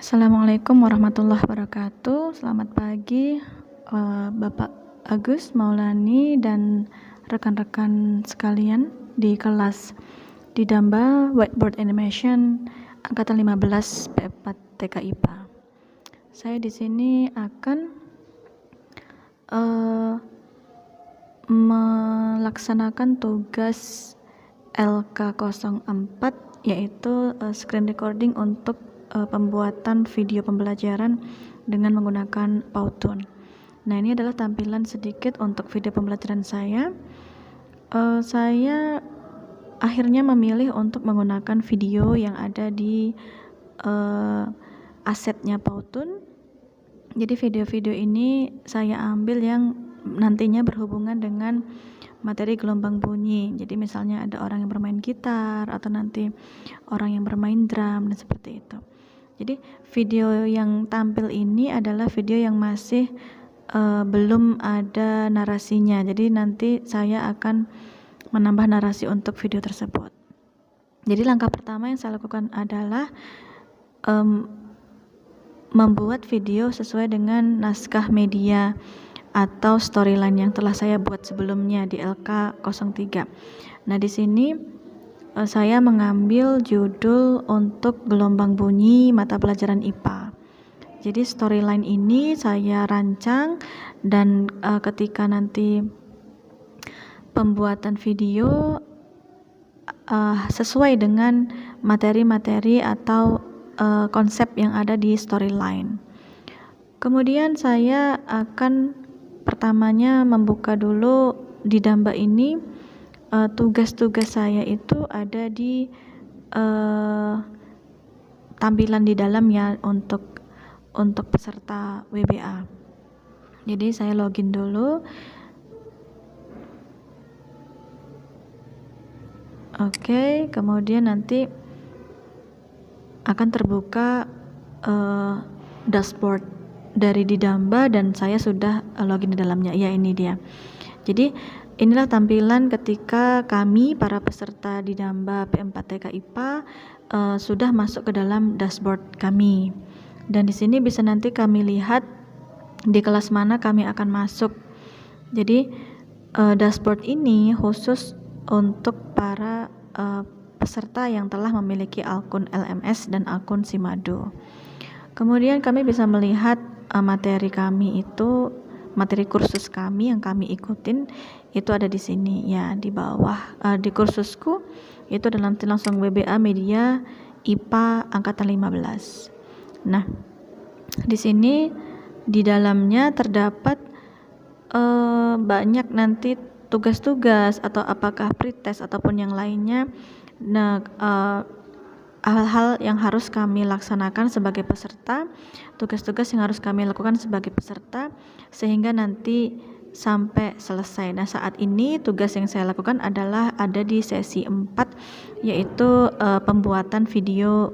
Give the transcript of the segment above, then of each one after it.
Assalamualaikum warahmatullahi wabarakatuh. Selamat pagi, Bapak Agus Maulani dan rekan-rekan sekalian di kelas Didamba Whiteboard Animation angkatan 15 P4 TK IPA. Saya di sini akan melaksanakan tugas LK04, yaitu screen recording untuk pembuatan video pembelajaran dengan menggunakan Powtoon. Nah, ini adalah tampilan sedikit untuk video pembelajaran saya. Saya akhirnya memilih untuk menggunakan video yang ada di asetnya Powtoon. Jadi video-video ini saya ambil yang nantinya berhubungan dengan materi gelombang bunyi. Jadi misalnya ada orang yang bermain gitar atau nanti orang yang bermain drum dan seperti itu. Jadi video yang tampil ini adalah video yang masih belum ada narasinya. Jadi nanti saya akan menambah narasi untuk video tersebut. Jadi langkah pertama yang saya lakukan adalah membuat video sesuai dengan naskah media atau storyline yang telah saya buat sebelumnya di LK03. Nah, di sini saya mengambil judul untuk gelombang bunyi mata pelajaran IPA. Jadi storyline ini saya rancang dan ketika nanti pembuatan video sesuai dengan materi-materi atau konsep yang ada di storyline. Kemudian saya akan pertamanya membuka dulu di Damba ini. Tugas-tugas saya itu ada di tampilan di dalam ya untuk peserta WBA. Jadi saya login dulu. Oke, kemudian nanti akan terbuka dashboard dari Didamba dan saya sudah login di dalamnya. Ya, ini dia. Jadi inilah tampilan ketika kami para peserta Didamba P4 TK IPA sudah masuk ke dalam dashboard kami. Dan di sini bisa nanti kami lihat di kelas mana kami akan masuk. Jadi dashboard ini khusus untuk para peserta yang telah memiliki akun LMS dan akun Simado. Kemudian kami bisa melihat materi kami itu, materi kursus kami yang kami ikutin itu ada di sini ya, di bawah. Di kursusku itu ada nanti langsung WBA Media IPA angkatan 15. Nah, di sini di dalamnya terdapat banyak nanti tugas-tugas atau apakah pretest ataupun yang lainnya. Nah, hal-hal yang harus kami laksanakan sebagai peserta, tugas-tugas yang harus kami lakukan sebagai peserta sehingga nanti sampai selesai. Nah, saat ini tugas yang saya lakukan adalah ada di sesi 4, yaitu pembuatan video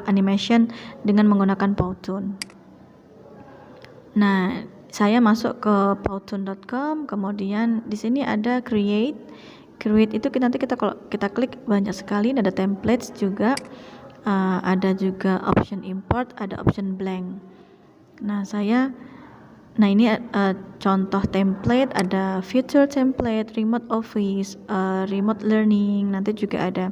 animation dengan menggunakan Powtoon. Nah, saya masuk ke powtoon.com, kemudian di sini ada create itu nanti kalau kita klik banyak sekali, ada templates juga, ada juga option import, ada option blank. Nah ini contoh template, ada future template, remote office, remote learning, nanti juga ada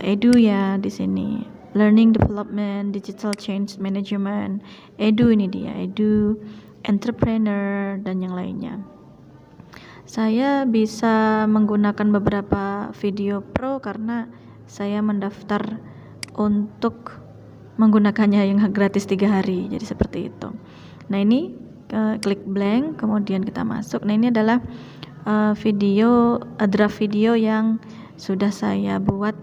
edu ya di sini, learning development, digital change management, edu ini dia, edu, entrepreneur dan yang lainnya. Saya bisa menggunakan beberapa video pro karena saya mendaftar untuk menggunakannya yang gratis 3 hari, jadi seperti itu. Nah, ini klik blank, kemudian kita masuk. Nah, ini adalah draft video yang sudah saya buat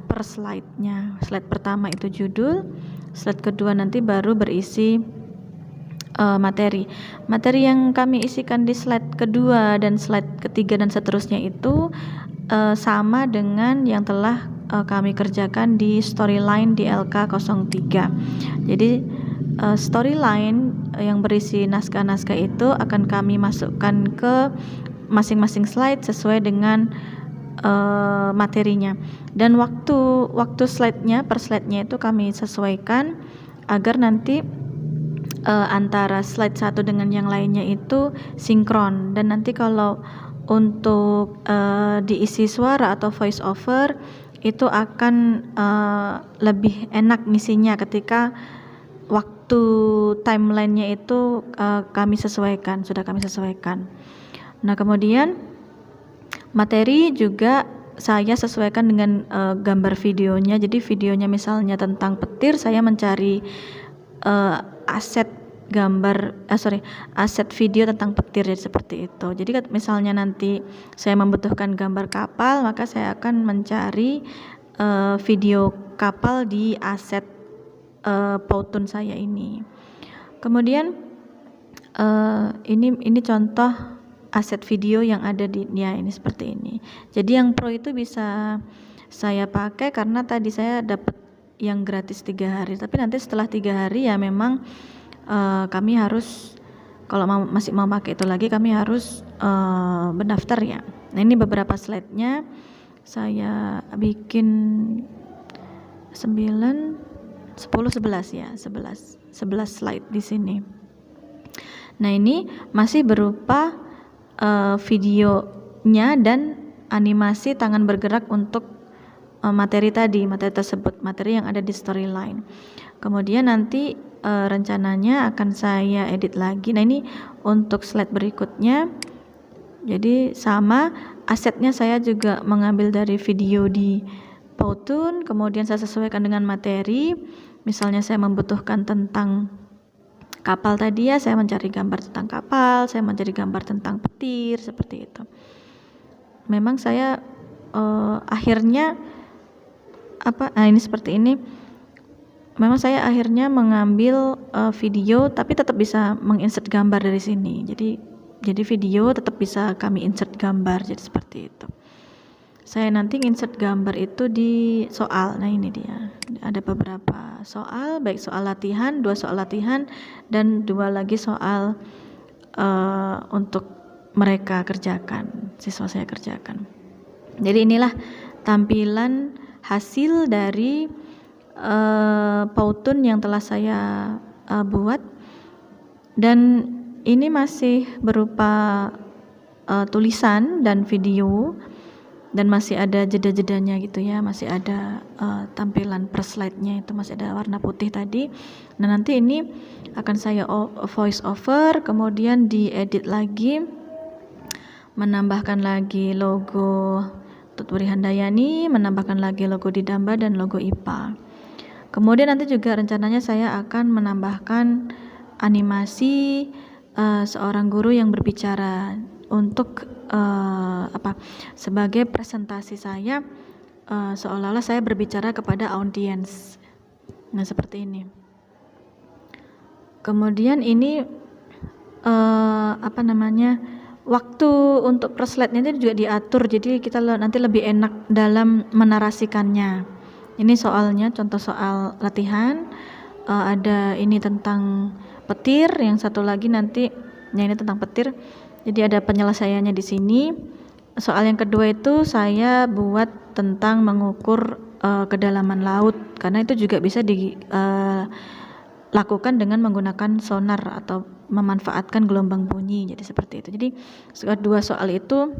per slide-nya. Slide pertama itu judul, slide kedua nanti baru berisi materi yang kami isikan di slide kedua dan slide ketiga dan seterusnya itu sama dengan yang telah kami kerjakan di storyline di LK03. Jadi storyline yang berisi naskah-naskah itu akan kami masukkan ke masing-masing slide sesuai dengan materinya. Dan waktu slide-nya, per slide-nya itu kami sesuaikan agar nanti antara slide satu dengan yang lainnya itu sinkron. Dan nanti kalau untuk diisi suara atau voice over itu akan lebih enak ngisinya ketika waktu timelinenya itu sudah kami sesuaikan. Nah, kemudian materi juga saya sesuaikan dengan gambar videonya. Jadi videonya misalnya tentang petir, saya mencari aset video tentang petir, jadi seperti itu. Jadi misalnya nanti saya membutuhkan gambar kapal, maka saya akan mencari video kapal di aset Powtoon saya ini. Kemudian ini contoh aset video yang ada ini seperti ini. Jadi yang pro itu bisa saya pakai karena tadi saya dapat yang gratis 3 hari, tapi nanti setelah 3 hari ya memang kami harus, kalau masih mau pakai itu lagi, kami harus mendaftar ya. Nah, ini beberapa slide-nya saya bikin 9, 10, 11 ya, 11 slide di sini. Nah, ini masih berupa videonya dan animasi tangan bergerak untuk materi tersebut, materi yang ada di storyline. Kemudian nanti rencananya akan saya edit lagi. Nah, ini untuk slide berikutnya. Jadi sama, asetnya saya juga mengambil dari video di Powtoon, kemudian saya sesuaikan dengan materi. Misalnya saya membutuhkan tentang kapal tadi ya, saya mencari gambar tentang kapal, saya mencari gambar tentang petir, seperti itu. Memang saya akhirnya ini seperti ini. Memang saya akhirnya mengambil video, tapi tetap bisa menginsert gambar dari sini. Jadi video tetap bisa kami insert gambar, jadi seperti itu. Saya nanti insert gambar itu di soal. Nah, ini dia. Ada beberapa soal, baik soal latihan, 2 soal latihan, dan 2 lagi soal untuk mereka kerjakan, siswa saya kerjakan. Jadi inilah tampilan hasil dari Powtoon yang telah saya buat, dan ini masih berupa tulisan dan video, dan masih ada jeda-jedanya gitu ya, masih ada tampilan per slide-nya itu masih ada warna putih tadi. Nah, nanti ini akan saya voice over, kemudian diedit lagi, menambahkan lagi logo Tutwuri Handayani, menambahkan lagi logo Didamba dan logo IPA. Kemudian nanti juga rencananya saya akan menambahkan animasi seorang guru yang berbicara untuk sebagai presentasi saya, seolah-olah saya berbicara kepada audiens. Nah, seperti ini. Kemudian ini waktu untuk per slide-nya itu juga diatur, jadi kita nanti lebih enak dalam menarasikannya. Ini soalnya, contoh soal latihan, ada ini tentang petir, yang satu lagi nanti ini tentang petir. Jadi ada penyelesaiannya di sini. Soal yang kedua itu saya buat tentang mengukur kedalaman laut, karena itu juga bisa dilakukan dengan menggunakan sonar atau memanfaatkan gelombang bunyi. Jadi seperti itu. Jadi 2 soal itu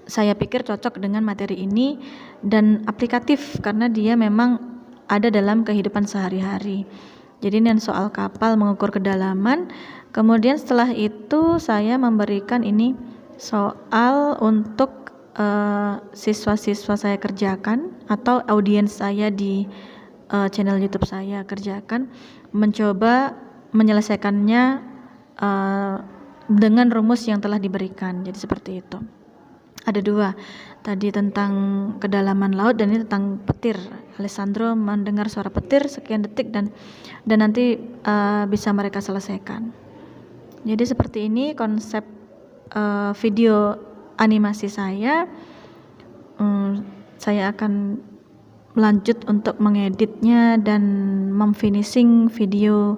saya pikir cocok dengan materi ini dan aplikatif karena dia memang ada dalam kehidupan sehari-hari. Jadi ini soal kapal mengukur kedalaman. Kemudian setelah itu saya memberikan ini soal untuk siswa-siswa saya kerjakan atau audiens saya di channel YouTube saya kerjakan, mencoba menyelesaikannya dengan rumus yang telah diberikan. Jadi seperti itu. Ada 2 tadi tentang kedalaman laut dan ini tentang petir. Alessandro mendengar suara petir sekian detik dan nanti bisa mereka selesaikan. Jadi seperti ini konsep video animasi saya. Saya akan lanjut untuk mengeditnya dan memfinishing video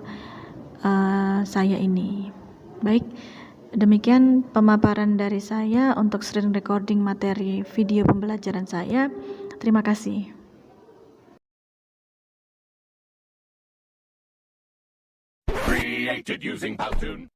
saya ini. Baik, Demikian pemaparan dari saya untuk screen recording materi video pembelajaran saya. Terima kasih. Created using Powtoon.